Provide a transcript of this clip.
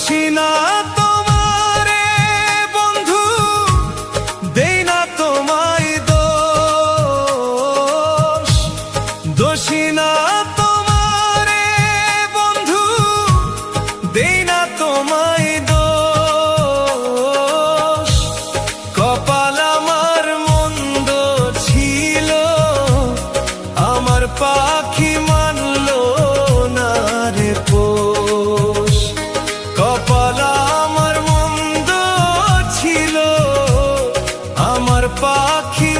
দোষী না তোমারে বন্ধু, দেই না তোমায় দোষ। দোষী না তোমারে বন্ধু, দেই না তোমায় দোষ। কপাল আমার মন্দ ছিল, আমার পাখি মানল না রে পোষ। কপাল আমার মন্দ ছিল, আমার পাখি